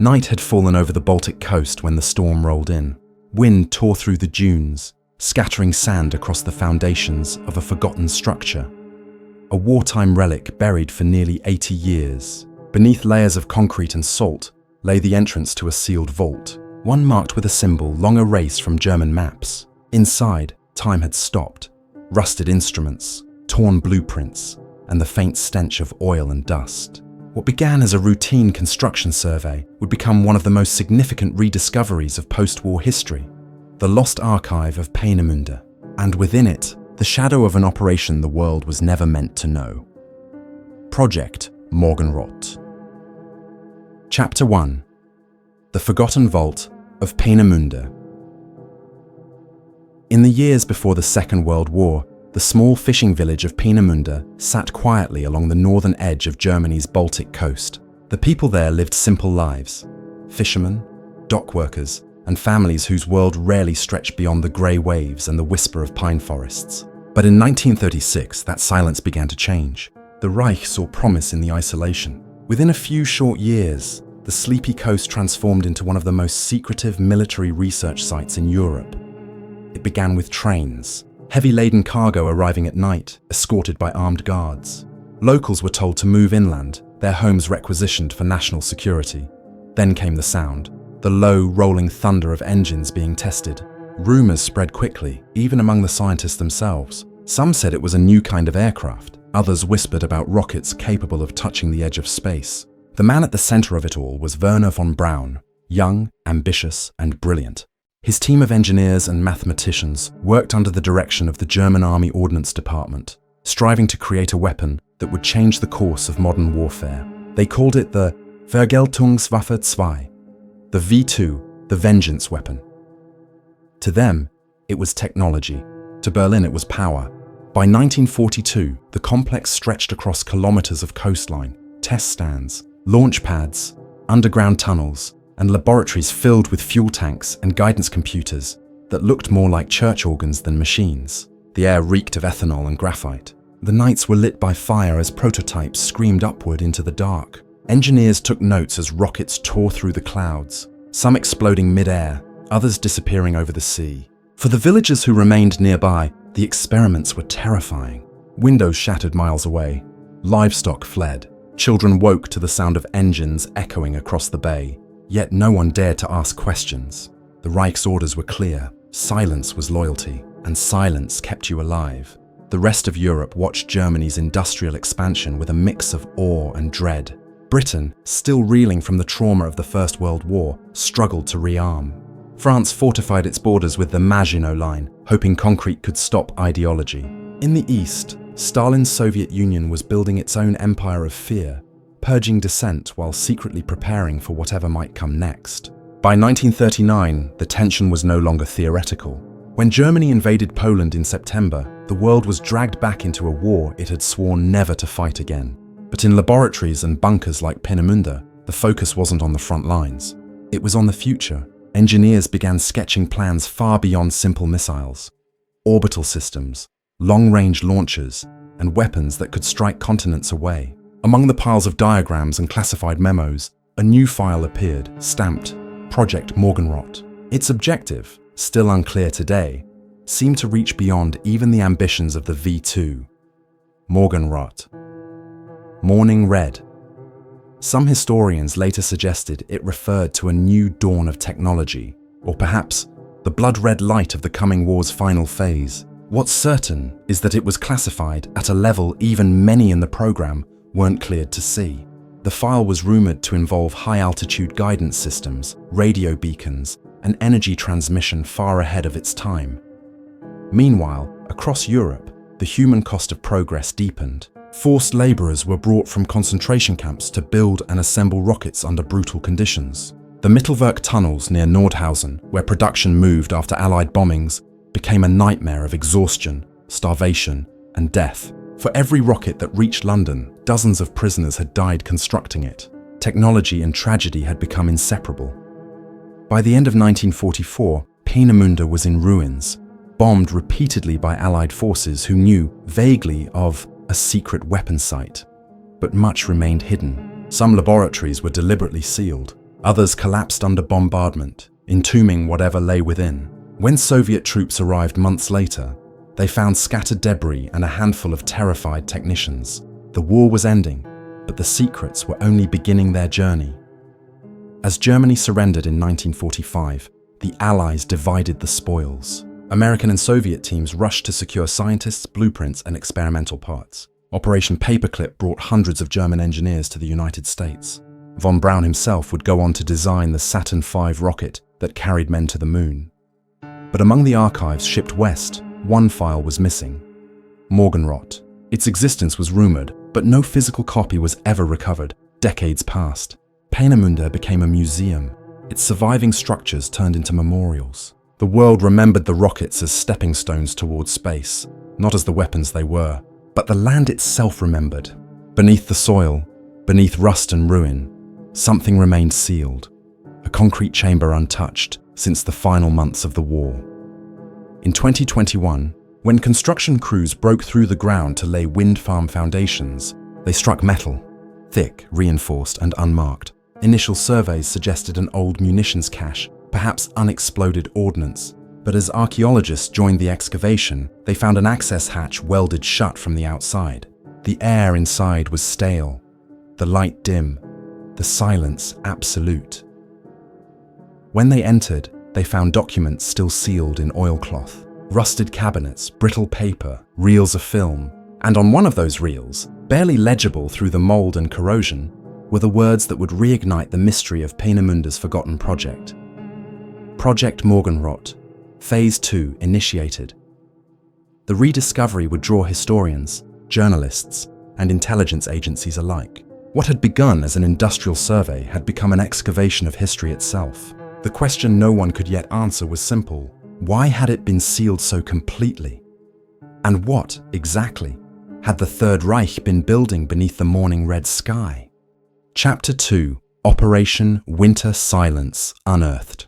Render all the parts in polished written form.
Night had fallen over the Baltic coast when the storm rolled in. Wind tore through the dunes, scattering sand across the foundations of a forgotten structure. A wartime relic buried for nearly 80 years. Beneath layers of concrete and salt lay the entrance to a sealed vault, one marked with a symbol long erased from German maps. Inside, time had stopped. Rusted instruments, torn blueprints, and the faint stench of oil and dust. What began as a routine construction survey would become one of the most significant rediscoveries of post-war history, the lost archive of Peenemünde, and within it, the shadow of an operation the world was never meant to know. Project Morgenrot. Chapter 1. The Forgotten Vault of Peenemünde. In the years before the Second World War, the small fishing village of Peenemünde sat quietly along the northern edge of Germany's Baltic coast. The people there lived simple lives: fishermen, dock workers, and families whose world rarely stretched beyond the grey waves and the whisper of pine forests. But in 1936, that silence began to change. The Reich saw promise in the isolation. Within a few short years, the sleepy coast transformed into one of the most secretive military research sites in Europe. It began with trains, heavy-laden cargo arriving at night, escorted by armed guards. Locals were told to move inland, their homes requisitioned for national security. Then came the sound, the low, rolling thunder of engines being tested. Rumors spread quickly, even among the scientists themselves. Some said it was a new kind of aircraft. Others whispered about rockets capable of touching the edge of space. The man at the center of it all was Werner von Braun, young, ambitious, and brilliant. His team of engineers and mathematicians worked under the direction of the German Army Ordnance Department, striving to create a weapon that would change the course of modern warfare. They called it the Vergeltungswaffe II, the V2, the vengeance weapon. To them, it was technology. To Berlin, it was power. By 1942, the complex stretched across kilometers of coastline, test stands, launch pads, underground tunnels, and laboratories filled with fuel tanks and guidance computers that looked more like church organs than machines. The air reeked of ethanol and graphite. The nights were lit by fire as prototypes screamed upward into the dark. Engineers took notes as rockets tore through the clouds, some exploding mid-air, others disappearing over the sea. For the villagers who remained nearby, the experiments were terrifying. Windows shattered miles away. Livestock fled. Children woke to the sound of engines echoing across the bay. Yet no one dared to ask questions. The Reich's orders were clear. Silence was loyalty, and silence kept you alive. The rest of Europe watched Germany's industrial expansion with a mix of awe and dread. Britain, still reeling from the trauma of the First World War, struggled to rearm. France fortified its borders with the Maginot Line, hoping concrete could stop ideology. In the East, Stalin's Soviet Union was building its own empire of fear, purging dissent while secretly preparing for whatever might come next. By 1939, the tension was no longer theoretical. When Germany invaded Poland in September, the world was dragged back into a war it had sworn never to fight again. But in laboratories and bunkers like Peenemünde, the focus wasn't on the front lines. It was on the future. Engineers began sketching plans far beyond simple missiles. Orbital systems, long-range launchers, and weapons that could strike continents away. Among the piles of diagrams and classified memos, a new file appeared, stamped Project Morgenrot. Its objective, still unclear today, seemed to reach beyond even the ambitions of the V2. Morgenrot. Morning red. Some historians later suggested it referred to a new dawn of technology, or perhaps the blood-red light of the coming war's final phase. What's certain is that it was classified at a level even many in the program weren't cleared to see. The file was rumored to involve high-altitude guidance systems, radio beacons, and energy transmission far ahead of its time. Meanwhile, across Europe, the human cost of progress deepened. Forced laborers were brought from concentration camps to build and assemble rockets under brutal conditions. The Mittelwerk tunnels near Nordhausen, where production moved after Allied bombings, became a nightmare of exhaustion, starvation, and death. For every rocket that reached London, dozens of prisoners had died constructing it. Technology and tragedy had become inseparable. By the end of 1944, Peenemünde was in ruins, bombed repeatedly by Allied forces who knew vaguely of a secret weapon site. But much remained hidden. Some laboratories were deliberately sealed. Others collapsed under bombardment, entombing whatever lay within. When Soviet troops arrived months later, they found scattered debris and a handful of terrified technicians. The war was ending, but the secrets were only beginning their journey. As Germany surrendered in 1945, the Allies divided the spoils. American and Soviet teams rushed to secure scientists, blueprints, and experimental parts. Operation Paperclip brought hundreds of German engineers to the United States. Von Braun himself would go on to design the Saturn V rocket that carried men to the moon. But among the archives shipped west, one file was missing: Morgenrot. Its existence was rumored, but no physical copy was ever recovered. Decades passed. Peenemünde became a museum. Its surviving structures turned into memorials. The world remembered the rockets as stepping stones towards space, not as the weapons they were, but the land itself remembered. Beneath the soil, beneath rust and ruin, something remained sealed, a concrete chamber untouched since the final months of the war. In 2021, when construction crews broke through the ground to lay wind farm foundations, they struck metal, thick, reinforced, and unmarked. Initial surveys suggested an old munitions cache, perhaps unexploded ordnance. But as archaeologists joined the excavation, they found an access hatch welded shut from the outside. The air inside was stale, the light dim, the silence absolute. When they entered, they found documents still sealed in oilcloth, rusted cabinets, brittle paper, reels of film, and on one of those reels, barely legible through the mold and corrosion, were the words that would reignite the mystery of Peenemunde's forgotten project. Project Morgenrot, Phase 2 initiated. The rediscovery would draw historians, journalists, and intelligence agencies alike. What had begun as an industrial survey had become an excavation of history itself. The question no one could yet answer was simple: why had it been sealed so completely? And what, exactly, had the Third Reich been building beneath the morning red sky? Chapter 2: Operation Winter Silence Unearthed.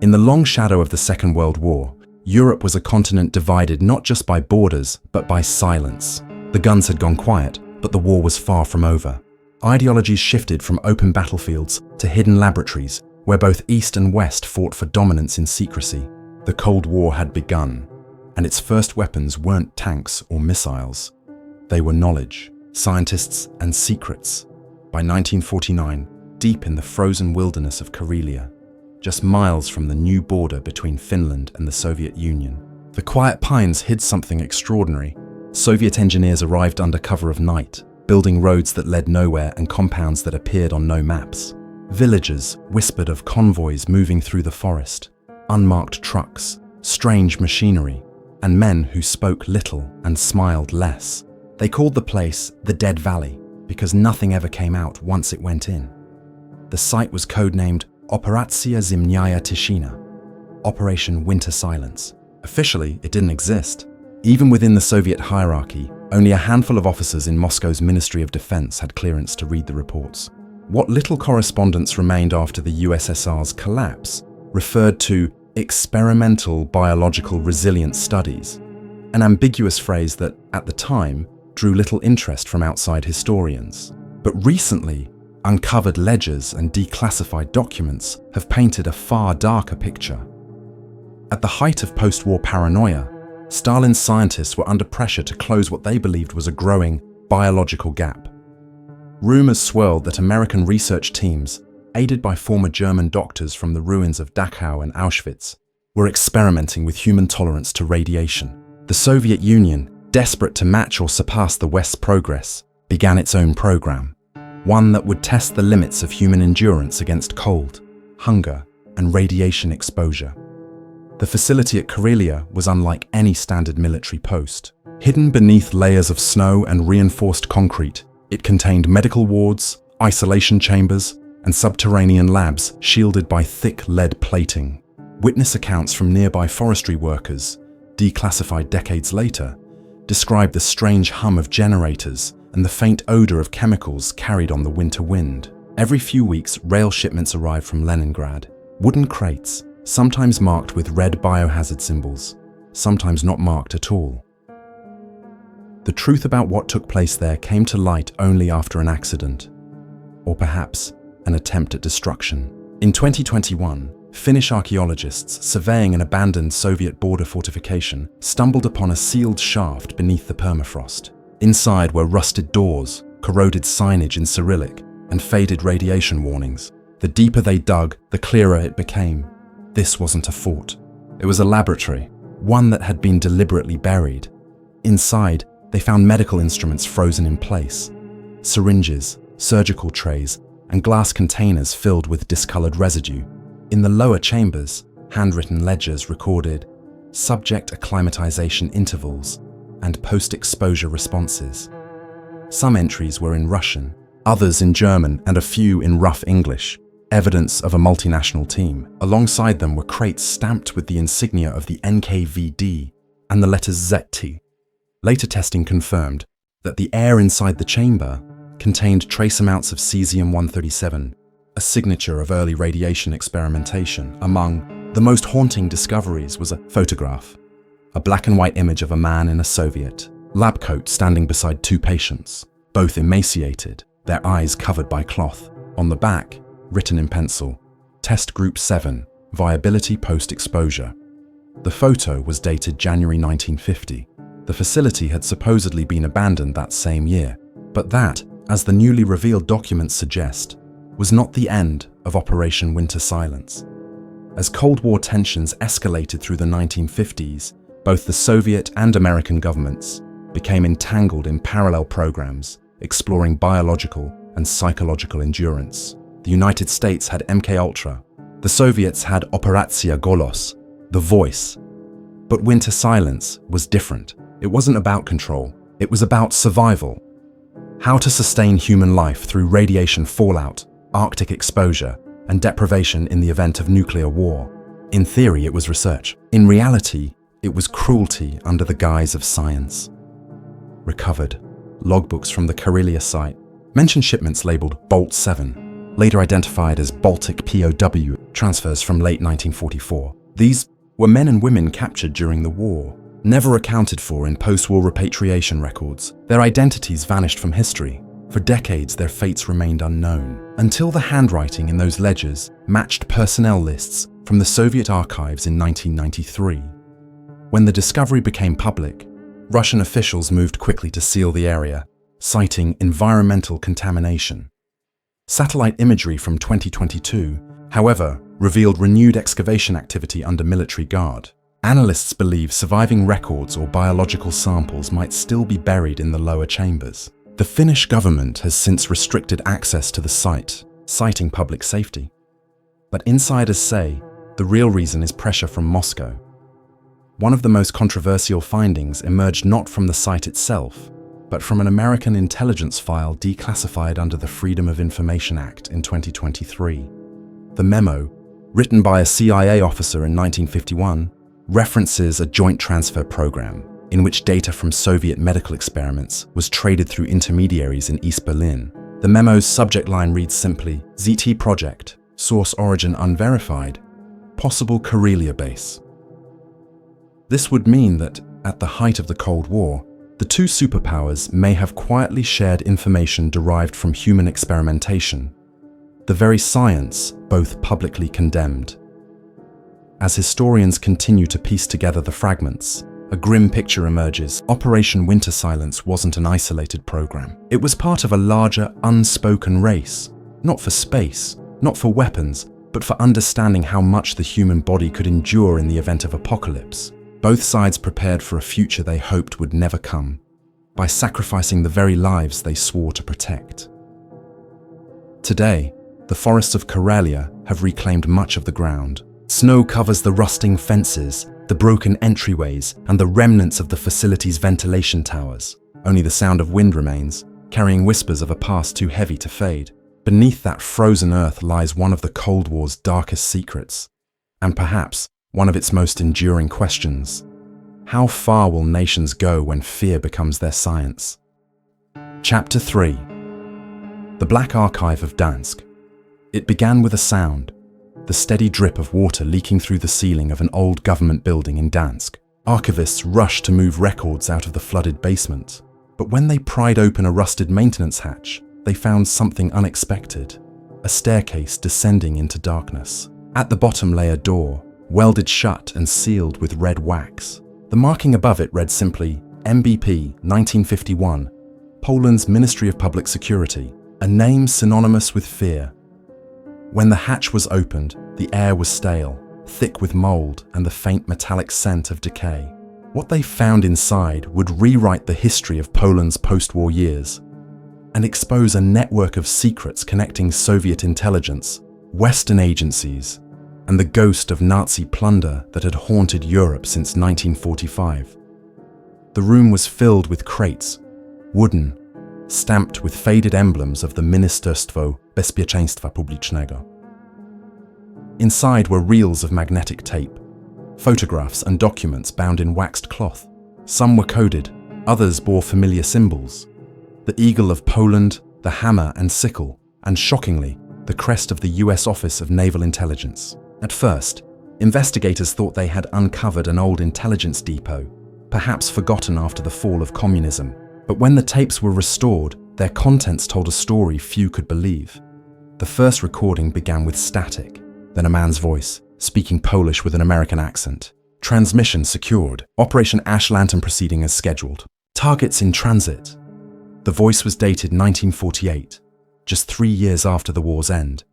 In the long shadow of the Second World War, Europe was a continent divided not just by borders, but by silence. The guns had gone quiet, but the war was far from over. Ideologies shifted from open battlefields to hidden laboratories, where both East and West fought for dominance in secrecy. The Cold War had begun, and its first weapons weren't tanks or missiles. They were knowledge, scientists, and secrets. By 1949, deep in the frozen wilderness of Karelia, just miles from the new border between Finland and the Soviet Union, the quiet pines hid something extraordinary. Soviet engineers arrived under cover of night, building roads that led nowhere and compounds that appeared on no maps. Villagers whispered of convoys moving through the forest, unmarked trucks, strange machinery, and men who spoke little and smiled less. They called the place the Dead Valley because nothing ever came out once it went in. The site was codenamed Operacja Zimnaya Tishina, Operation Winter Silence. Officially, it didn't exist. Even within the Soviet hierarchy, only a handful of officers in Moscow's Ministry of Defense had clearance to read the reports. What little correspondence remained after the USSR's collapse referred to experimental biological resilience studies, an ambiguous phrase that, at the time, drew little interest from outside historians. But recently, uncovered ledgers and declassified documents have painted a far darker picture. At the height of post-war paranoia, Stalin's scientists were under pressure to close what they believed was a growing biological gap. Rumors swirled that American research teams, aided by former German doctors from the ruins of Dachau and Auschwitz, were experimenting with human tolerance to radiation. The Soviet Union, desperate to match or surpass the West's progress, began its own program, one that would test the limits of human endurance against cold, hunger, and radiation exposure. The facility at Karelia was unlike any standard military post. Hidden beneath layers of snow and reinforced concrete, it contained medical wards, isolation chambers, and subterranean labs shielded by thick lead plating. Witness accounts from nearby forestry workers, declassified decades later, describe the strange hum of generators and the faint odor of chemicals carried on the winter wind. Every few weeks, rail shipments arrived from Leningrad. Wooden crates, sometimes marked with red biohazard symbols, sometimes not marked at all. The truth about what took place there came to light only after an accident, or perhaps an attempt at destruction. In 2021, Finnish archaeologists surveying an abandoned Soviet border fortification stumbled upon a sealed shaft beneath the permafrost. Inside were rusted doors, corroded signage in Cyrillic, and faded radiation warnings. The deeper they dug, the clearer it became. This wasn't a fort. It was a laboratory, one that had been deliberately buried. Inside, they found medical instruments frozen in place. Syringes, surgical trays, and glass containers filled with discolored residue. In the lower chambers, handwritten ledgers recorded subject acclimatization intervals and post-exposure responses. Some entries were in Russian, others in German, and a few in rough English, evidence of a multinational team. Alongside them were crates stamped with the insignia of the NKVD and the letters ZT. Later testing confirmed that the air inside the chamber contained trace amounts of cesium-137, a signature of early radiation experimentation. Among the most haunting discoveries was a photograph, a black and white image of a man in a Soviet lab coat standing beside two patients, both emaciated, their eyes covered by cloth. On the back, written in pencil, Test Group 7, Viability Post-Exposure. The photo was dated January 1950. The facility had supposedly been abandoned that same year, but that, as the newly revealed documents suggest, was not the end of Operation Winter Silence. As Cold War tensions escalated through the 1950s, both the Soviet and American governments became entangled in parallel programs exploring biological and psychological endurance. The United States had MK-Ultra. The Soviets had Operacja Golos, the voice. But Winter Silence was different. It wasn't about control. It was about survival. How to sustain human life through radiation fallout, Arctic exposure, and deprivation in the event of nuclear war. In theory, it was research. In reality, it was cruelty under the guise of science. Recovered logbooks from the Karelia site mention shipments labeled Bolt 7, later identified as Baltic POW transfers from late 1944. These were men and women captured during the war, never accounted for in post-war repatriation records. Their identities vanished from history. For decades, their fates remained unknown, until the handwriting in those ledgers matched personnel lists from the Soviet archives in 1993. When the discovery became public, Russian officials moved quickly to seal the area, citing environmental contamination. Satellite imagery from 2022, however, revealed renewed excavation activity under military guard. Analysts believe surviving records or biological samples might still be buried in the lower chambers. The Finnish government has since restricted access to the site, citing public safety. But insiders say the real reason is pressure from Moscow. One of the most controversial findings emerged not from the site itself, but from an American intelligence file declassified under the Freedom of Information Act in 2023. The memo, written by a CIA officer in 1951, references a joint transfer program in which data from Soviet medical experiments was traded through intermediaries in East Berlin. The memo's subject line reads simply, ZT Project, source origin unverified, possible Karelia base. This would mean that, at the height of the Cold War, the two superpowers may have quietly shared information derived from human experimentation, the very science both publicly condemned. As historians continue to piece together the fragments, a grim picture emerges. Operation Winter Silence wasn't an isolated program. It was part of a larger, unspoken race, not for space, not for weapons, but for understanding how much the human body could endure in the event of apocalypse. Both sides prepared for a future they hoped would never come, by sacrificing the very lives they swore to protect. Today, the forests of Karelia have reclaimed much of the ground. Snow covers the rusting fences, the broken entryways, and the remnants of the facility's ventilation towers. Only the sound of wind remains, carrying whispers of a past too heavy to fade. Beneath that frozen earth lies one of the Cold War's darkest secrets, and perhaps one of its most enduring questions. How far will nations go when fear becomes their science? Chapter 3. The Black Archive of Dansk. It began with a sound, the steady drip of water leaking through the ceiling of an old government building in Dansk. Archivists rushed to move records out of the flooded basement, but when they pried open a rusted maintenance hatch, they found something unexpected. a staircase descending into darkness. At the bottom lay a door, welded shut and sealed with red wax. The marking above it read simply, MBP 1951, Poland's Ministry of Public Security, a name synonymous with fear. When the hatch was opened, the air was stale, thick with mold and the faint metallic scent of decay. What they found inside would rewrite the history of Poland's post-war years and expose a network of secrets connecting Soviet intelligence, Western agencies, and the ghost of Nazi plunder that had haunted Europe since 1945. The room was filled with crates, wooden, stamped with faded emblems of the Ministerstwo Bezpieczeństwa Publicznego. Inside were reels of magnetic tape, photographs and documents bound in waxed cloth. Some were coded, others bore familiar symbols. The eagle of Poland, the hammer and sickle, and shockingly, the crest of the US Office of Naval Intelligence. At first, investigators thought they had uncovered an old intelligence depot, perhaps forgotten after the fall of communism. But when the tapes were restored, their contents told a story few could believe. The first recording began with static, then a man's voice, speaking Polish with an American accent. Transmission secured. Operation Ash Lantern proceeding as scheduled. Targets in transit. The voice was dated 1948, just 3 years after the war's end,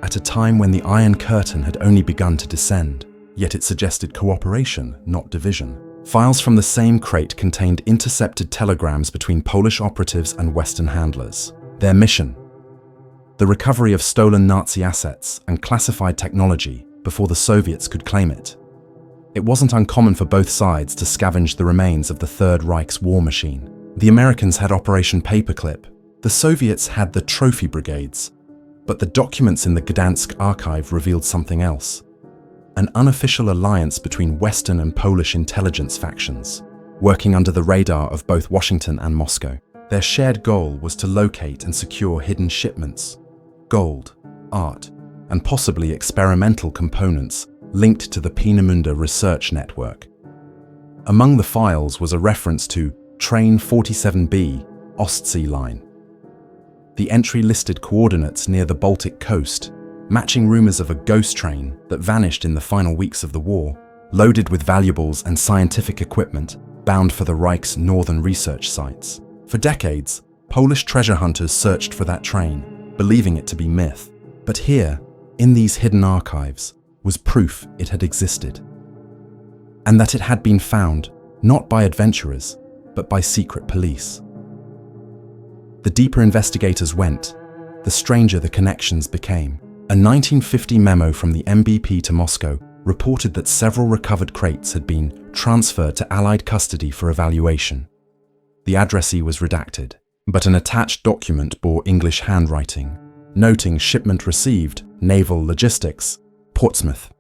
at a time when the Iron Curtain had only begun to descend, yet it suggested cooperation, not division. Files from the same crate contained intercepted telegrams between Polish operatives and Western handlers. Their mission: the recovery of stolen Nazi assets and classified technology before the Soviets could claim it. It wasn't uncommon for both sides to scavenge the remains of the Third Reich's war machine. The Americans had Operation Paperclip. The Soviets had the Trophy Brigades. But the documents in the Gdansk archive revealed something else. An unofficial alliance between Western and Polish intelligence factions, working under the radar of both Washington and Moscow. Their shared goal was to locate and secure hidden shipments, gold, art, and possibly experimental components linked to the Peenemünde research network. Among the files was a reference to Train 47B, Ostsee Line. The entry listed coordinates near the Baltic coast, matching rumors of a ghost train that vanished in the final weeks of the war, loaded with valuables and scientific equipment bound for the Reich's northern research sites. For decades, Polish treasure hunters searched for that train, believing it to be myth. But here, in these hidden archives, was proof it had existed, and that it had been found not by adventurers, but by secret police. The deeper investigators went, the stranger the connections became. A 1950 memo from the MBP to Moscow reported that several recovered crates had been transferred to Allied custody for evaluation. The addressee was redacted, but an attached document bore English handwriting, noting shipment received, naval logistics, Portsmouth.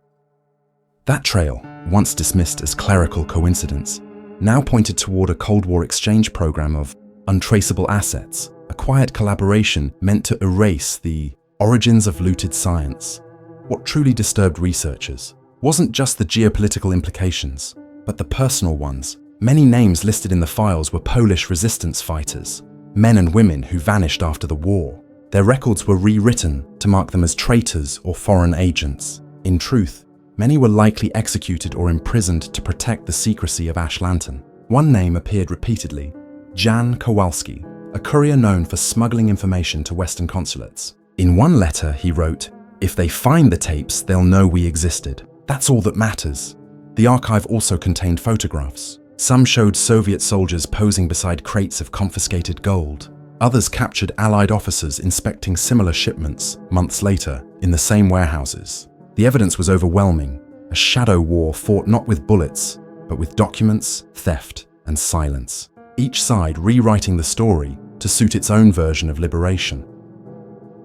That trail, once dismissed as clerical coincidence, now pointed toward a Cold War exchange program of untraceable assets, a quiet collaboration meant to erase the origins of looted science. What truly disturbed researchers wasn't just the geopolitical implications, but the personal ones. Many names listed in the files were Polish resistance fighters, men and women who vanished after the war. Their records were rewritten to mark them as traitors or foreign agents. In truth, many were likely executed or imprisoned to protect the secrecy of Ash Lantern. One name appeared repeatedly: Jan Kowalski, a courier known for smuggling information to Western consulates. In one letter, he wrote, "If they find the tapes, they'll know we existed. That's all that matters." The archive also contained photographs. Some showed Soviet soldiers posing beside crates of confiscated gold. Others captured Allied officers inspecting similar shipments months later in the same warehouses. The evidence was overwhelming. A shadow war fought not with bullets, but with documents, theft, and silence. Each side rewriting the story to suit its own version of liberation.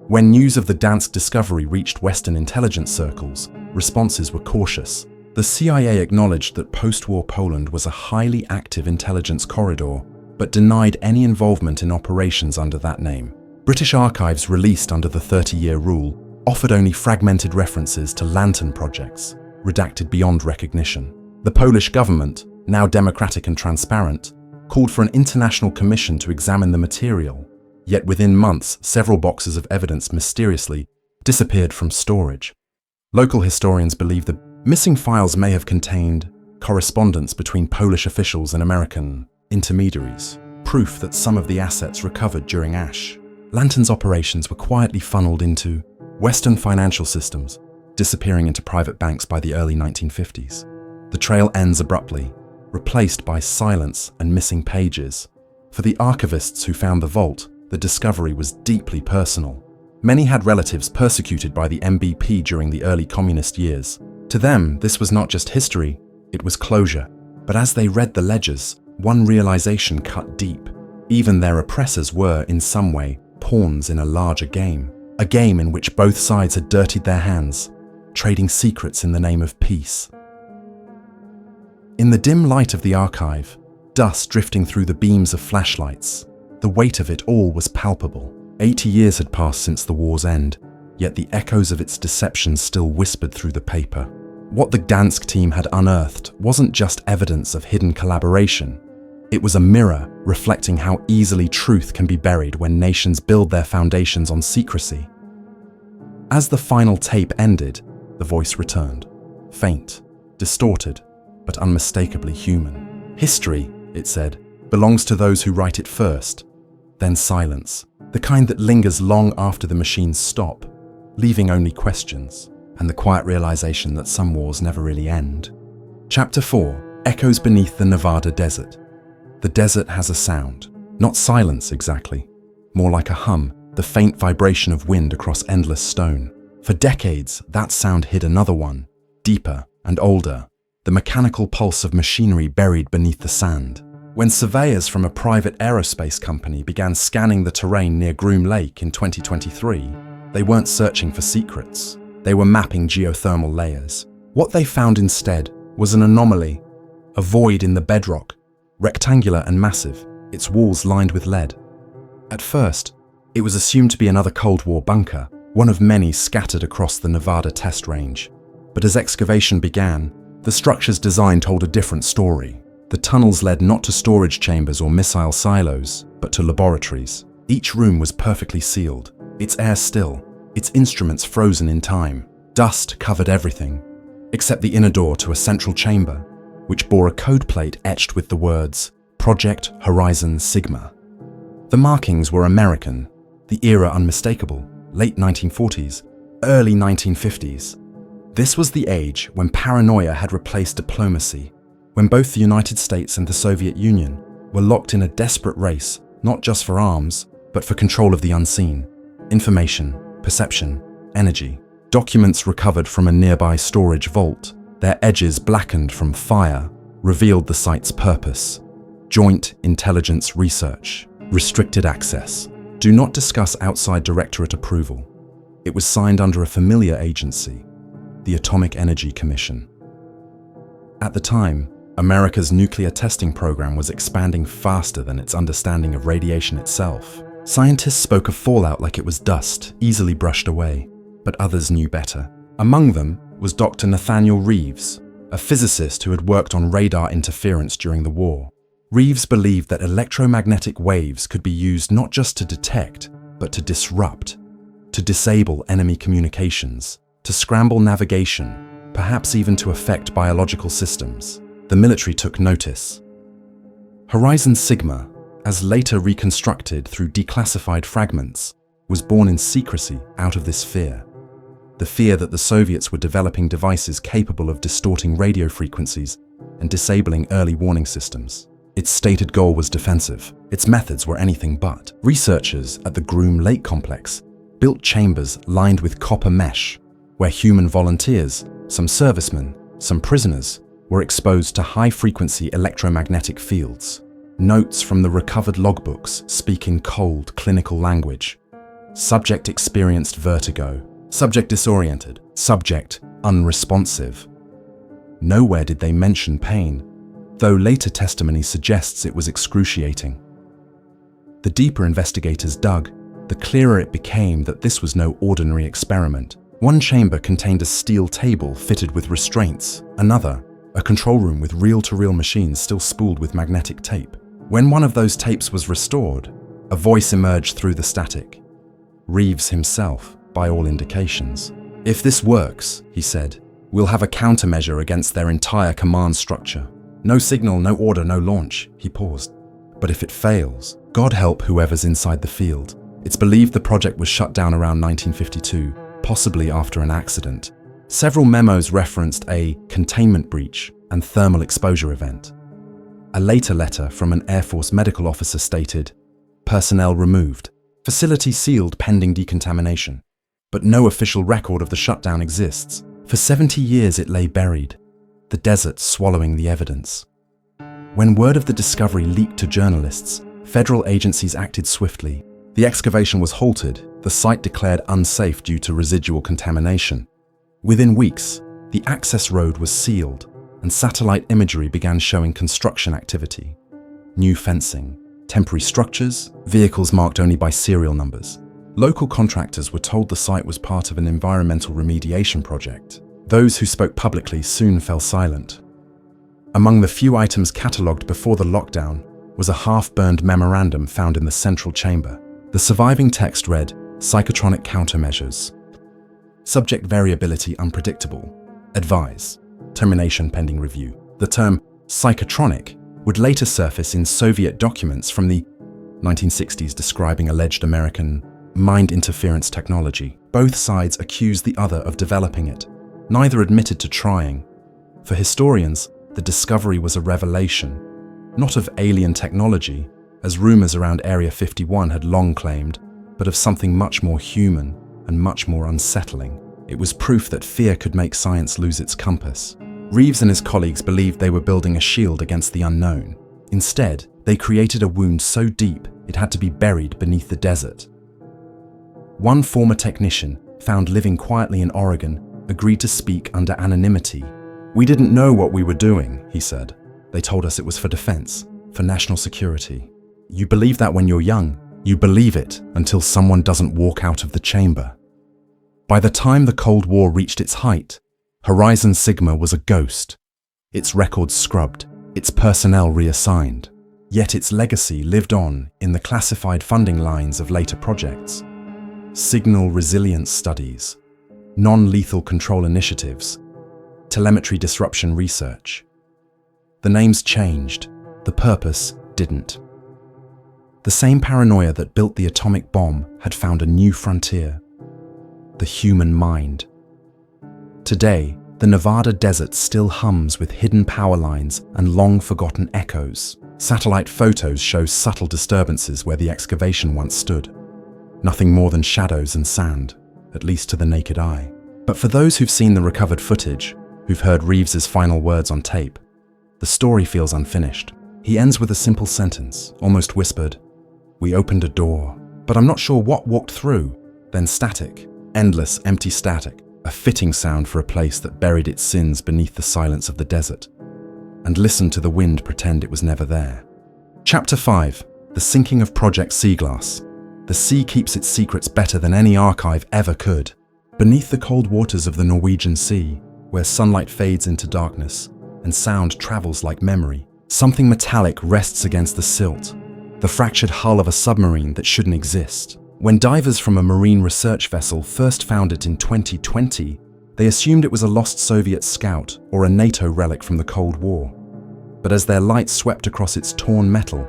When news of the Gdansk discovery reached Western intelligence circles, responses were cautious. The CIA acknowledged that post-war Poland was a highly active intelligence corridor, but denied any involvement in operations under that name. British archives released under the 30-year rule offered only fragmented references to lantern projects, redacted beyond recognition. The Polish government, now democratic and transparent, called for an international commission to examine the material. Yet within months, several boxes of evidence mysteriously disappeared from storage. Local historians believe the missing files may have contained correspondence between Polish officials and American intermediaries, proof that some of the assets recovered during Ash. Lantern's operations were quietly funneled into Western financial systems, disappearing into private banks by the early 1950s. The trail ends abruptly, replaced by silence and missing pages. For the archivists who found the vault, the discovery was deeply personal. Many had relatives persecuted by the MBP during the early communist years. To them, this was not just history, it was closure. But as they read the ledgers, one realization cut deep. Even their oppressors were, in some way, pawns in a larger game. A game in which both sides had dirtied their hands, trading secrets in the name of peace. In the dim light of the archive, dust drifting through the beams of flashlights, the weight of it all was palpable. 80 years had passed since the war's end, yet the echoes of its deception still whispered through the paper. What the Gdansk team had unearthed wasn't just evidence of hidden collaboration. It was a mirror reflecting how easily truth can be buried when nations build their foundations on secrecy. As the final tape ended, the voice returned. Faint, distorted, but unmistakably human. History, it said, belongs to those who write it first. Then silence, the kind that lingers long after the machines stop, leaving only questions, and the quiet realization that some wars never really end. Chapter 4 echoes beneath the Nevada desert. The desert has a sound, not silence exactly, more like a hum, the faint vibration of wind across endless stone. For decades, that sound hid another one, deeper and older, the mechanical pulse of machinery buried beneath the sand. When surveyors from a private aerospace company began scanning the terrain near Groom Lake in 2023, they weren't searching for secrets. They were mapping geothermal layers. What they found instead was an anomaly, a void in the bedrock, rectangular and massive, its walls lined with lead. At first, it was assumed to be another Cold War bunker, one of many scattered across the Nevada test range. But as excavation began, the structure's design told a different story. The tunnels led not to storage chambers or missile silos, but to laboratories. Each room was perfectly sealed, its air still, its instruments frozen in time. Dust covered everything, except the inner door to a central chamber, which bore a code plate etched with the words, Project Horizon Sigma. The markings were American, the era unmistakable, late 1940s, early 1950s. This was the age when paranoia had replaced diplomacy, when both the United States and the Soviet Union were locked in a desperate race, not just for arms, but for control of the unseen. Information, perception, energy. Documents recovered from a nearby storage vault, their edges blackened from fire, revealed the site's purpose. Joint Intelligence Research. Restricted access. Do not discuss outside directorate approval. It was signed under a familiar agency, the Atomic Energy Commission. At the time, America's nuclear testing program was expanding faster than its understanding of radiation itself. Scientists spoke of fallout like it was dust, easily brushed away, but others knew better. Among them was Dr. Nathaniel Reeves, a physicist who had worked on radar interference during the war. Reeves believed that electromagnetic waves could be used not just to detect, but to disrupt, to disable enemy communications, to scramble navigation, perhaps even to affect biological systems. The military took notice. Horizon Sigma, as later reconstructed through declassified fragments, was born in secrecy out of this fear. The fear that the Soviets were developing devices capable of distorting radio frequencies and disabling early warning systems. Its stated goal was defensive. Its methods were anything but. Researchers at the Groom Lake complex built chambers lined with copper mesh, where human volunteers, some servicemen, some prisoners, were exposed to high-frequency electromagnetic fields. Notes from the recovered logbooks speak in cold, clinical language. Subject experienced vertigo. Subject disoriented. Subject unresponsive. Nowhere did they mention pain, though later testimony suggests it was excruciating. The deeper investigators dug, the clearer it became that this was no ordinary experiment. One chamber contained a steel table fitted with restraints, another, a control room with reel-to-reel machines still spooled with magnetic tape. When one of those tapes was restored, a voice emerged through the static. Reeves himself, by all indications. If this works, he said, we'll have a countermeasure against their entire command structure. No signal, no order, no launch. He paused. But if it fails, God help whoever's inside the field. It's believed the project was shut down around 1952, possibly after an accident. Several memos referenced a containment breach and thermal exposure event. A later letter from an Air Force medical officer stated, personnel removed, facility sealed pending decontamination. But no official record of the shutdown exists. For 70 years it lay buried, the desert swallowing the evidence. When word of the discovery leaked to journalists, federal agencies acted swiftly. The excavation was halted, the site declared unsafe due to residual contamination. Within weeks, the access road was sealed, and satellite imagery began showing construction activity. New fencing, temporary structures, vehicles marked only by serial numbers. Local contractors were told the site was part of an environmental remediation project. Those who spoke publicly soon fell silent. Among the few items catalogued before the lockdown was a half-burned memorandum found in the central chamber. The surviving text read, "Psychotronic countermeasures. Subject variability unpredictable. Advise. Termination pending review." The term psychotronic would later surface in Soviet documents from the 1960s describing alleged American mind interference technology. Both sides accused the other of developing it. Neither admitted to trying. For historians, the discovery was a revelation, not of alien technology, as rumors around Area 51 had long claimed, but of something much more human and much more unsettling. It was proof that fear could make science lose its compass. Reeves and his colleagues believed they were building a shield against the unknown. Instead, they created a wound so deep it had to be buried beneath the desert. One former technician, found living quietly in Oregon, agreed to speak under anonymity. "We didn't know what we were doing," he said. "They told us it was for defense, for national security." You believe that when you're young. You believe it until someone doesn't walk out of the chamber. By the time the Cold War reached its height, Horizon Sigma was a ghost. Its records scrubbed, its personnel reassigned. Yet its legacy lived on in the classified funding lines of later projects. Signal resilience studies, non-lethal control initiatives, telemetry disruption research. The names changed, the purpose didn't. The same paranoia that built the atomic bomb had found a new frontier: the human mind. Today, the Nevada desert still hums with hidden power lines and long-forgotten echoes. Satellite photos show subtle disturbances where the excavation once stood. Nothing more than shadows and sand, at least to the naked eye. But for those who've seen the recovered footage, who've heard Reeves's final words on tape, the story feels unfinished. He ends with a simple sentence, almost whispered, "We opened a door, but I'm not sure what walked through." Then static, endless, empty static, a fitting sound for a place that buried its sins beneath the silence of the desert, and listened to the wind pretend it was never there. Chapter 5. The Sinking of Project Seaglass. The sea keeps its secrets better than any archive ever could. Beneath the cold waters of the Norwegian Sea, where sunlight fades into darkness and sound travels like memory, something metallic rests against the silt, the fractured hull of a submarine that shouldn't exist. When divers from a marine research vessel first found it in 2020, they assumed it was a lost Soviet scout or a NATO relic from the Cold War. But as their light swept across its torn metal,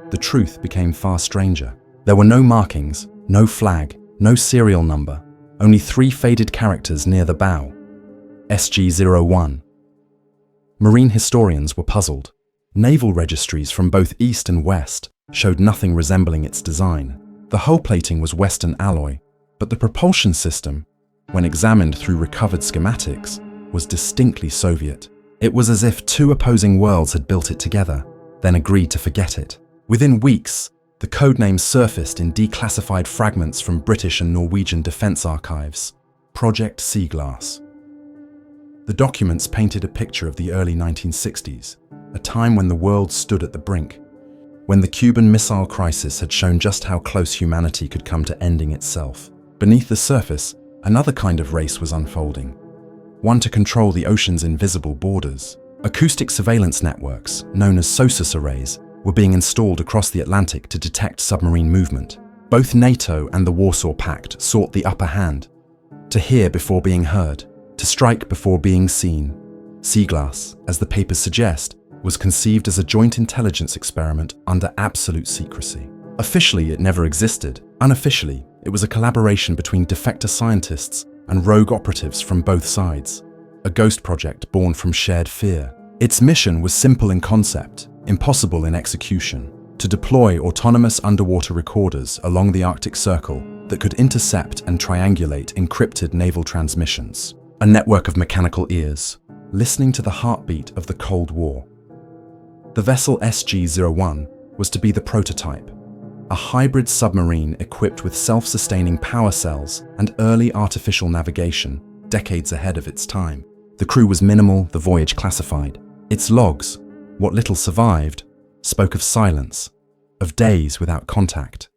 the truth became far stranger. There were no markings, no flag, no serial number, only 3 faded characters near the bow. SG-01. Marine historians were puzzled. Naval registries from both east and west showed nothing resembling its design. The hull plating was Western alloy, but the propulsion system, when examined through recovered schematics, was distinctly Soviet. It was as if 2 opposing worlds had built it together, then agreed to forget it. Within weeks, the codename surfaced in declassified fragments from British and Norwegian defense archives. Project Seaglass. The documents painted a picture of the early 1960s, a time when the world stood at the brink, when the Cuban Missile Crisis had shown just how close humanity could come to ending itself. Beneath the surface, another kind of race was unfolding, one to control the ocean's invisible borders. Acoustic surveillance networks, known as SOSUS arrays, were being installed across the Atlantic to detect submarine movement. Both NATO and the Warsaw Pact sought the upper hand, to hear before being heard, to strike before being seen. Sea glass, as the papers suggest, was conceived as a joint intelligence experiment under absolute secrecy. Officially, it never existed. Unofficially, it was a collaboration between defector scientists and rogue operatives from both sides. A ghost project born from shared fear. Its mission was simple in concept, impossible in execution: to deploy autonomous underwater recorders along the Arctic Circle that could intercept and triangulate encrypted naval transmissions. A network of mechanical ears, listening to the heartbeat of the Cold War. The vessel SG-01 was to be the prototype, a hybrid submarine equipped with self-sustaining power cells and early artificial navigation, decades ahead of its time. The crew was minimal, the voyage classified. Its logs, what little survived, spoke of silence, of days without contact,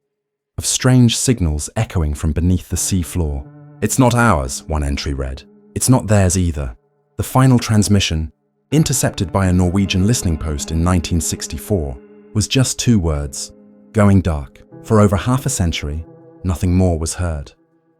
of strange signals echoing from beneath the sea floor. "It's not ours," one entry read. "It's not theirs either." The final transmission, intercepted by a Norwegian listening post in 1964, was just 2 words: going dark. For over half a century, nothing more was heard.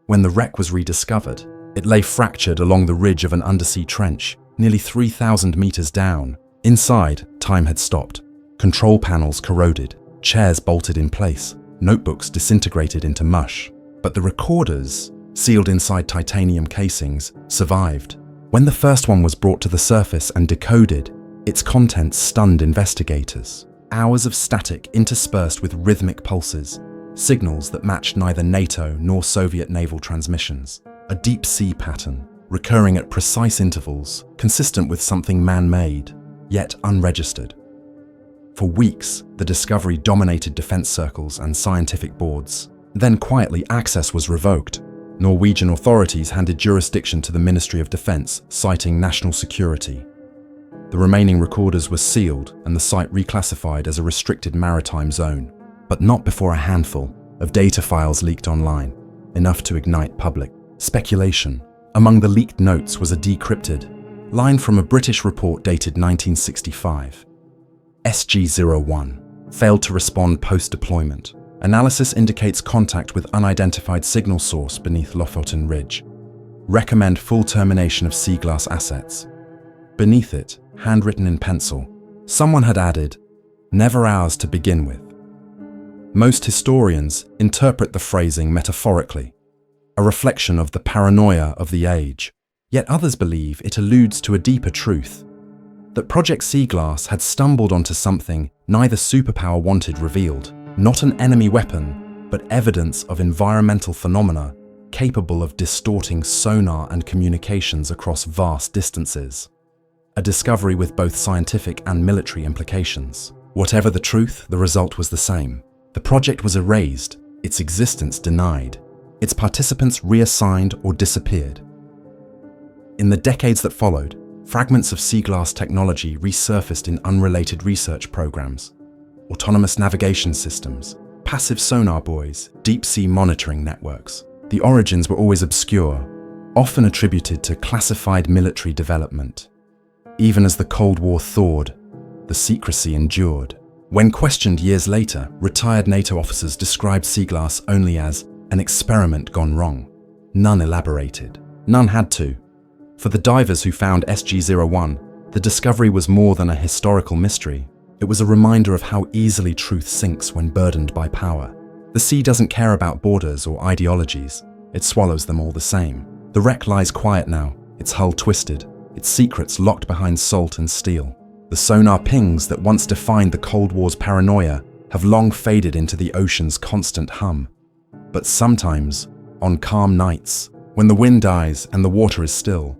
When the wreck was rediscovered, it lay fractured along the ridge of an undersea trench, nearly 3,000 meters down. Inside, time had stopped. Control panels corroded, chairs bolted in place, notebooks disintegrated into mush. But the recorders, sealed inside titanium casings, survived. When the first one was brought to the surface and decoded, its contents stunned investigators. Hours of static interspersed with rhythmic pulses, signals that matched neither NATO nor Soviet naval transmissions. A deep-sea pattern, recurring at precise intervals, consistent with something man-made, yet unregistered. For weeks, the discovery dominated defense circles and scientific boards. Then quietly, access was revoked. Norwegian authorities handed jurisdiction to the Ministry of Defense, citing national security. The remaining recorders were sealed and the site reclassified as a restricted maritime zone, but not before a handful of data files leaked online, enough to ignite public speculation. Among the leaked notes was a decrypted line from a British report dated 1965. SG-01 failed to respond post-deployment. Analysis indicates contact with unidentified signal source beneath Lofoten Ridge. Recommend full termination of sea glass assets. Beneath it, handwritten in pencil, someone had added, "Never ours to begin with." Most historians interpret the phrasing metaphorically, a reflection of the paranoia of the age. Yet others believe it alludes to a deeper truth, that Project Sea Glass had stumbled onto something neither superpower wanted revealed. Not an enemy weapon, but evidence of environmental phenomena capable of distorting sonar and communications across vast distances. A discovery with both scientific and military implications. Whatever the truth, the result was the same. The project was erased, its existence denied, its participants reassigned or disappeared. In the decades that followed, fragments of sea glass technology resurfaced in unrelated research programs. Autonomous navigation systems, passive sonar buoys, deep-sea monitoring networks. The origins were always obscure, often attributed to classified military development. Even as the Cold War thawed, the secrecy endured. When questioned years later, retired NATO officers described sea glass only as an experiment gone wrong. None elaborated. None had to. For the divers who found SG-01, the discovery was more than a historical mystery. It was a reminder of how easily truth sinks when burdened by power. The sea doesn't care about borders or ideologies. It swallows them all the same. The wreck lies quiet now, its hull twisted, its secrets locked behind salt and steel. The sonar pings that once defined the Cold War's paranoia have long faded into the ocean's constant hum. But sometimes, on calm nights, when the wind dies and the water is still,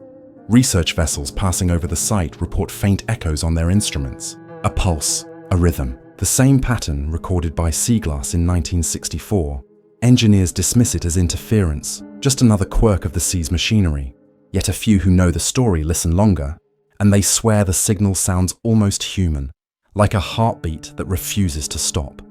research vessels passing over the site report faint echoes on their instruments. A pulse, a rhythm, the same pattern recorded by Sea Glass in 1964. Engineers dismiss it as interference, just another quirk of the sea's machinery. Yet a few who know the story listen longer, and they swear the signal sounds almost human, like a heartbeat that refuses to stop.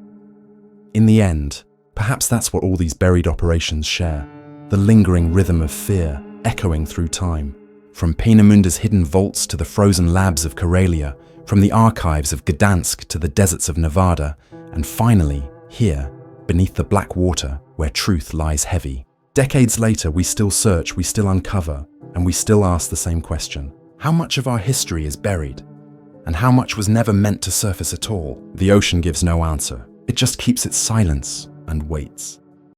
In the end, perhaps that's what all these buried operations share, the lingering rhythm of fear echoing through time. From Peenemunde's hidden vaults to the frozen labs of Karelia, from the archives of Gdansk to the deserts of Nevada, and finally, here, beneath the black water where truth lies heavy. Decades later, we still search, we still uncover, and we still ask the same question. How much of our history is buried? And how much was never meant to surface at all? The ocean gives no answer. It just keeps its silence and waits.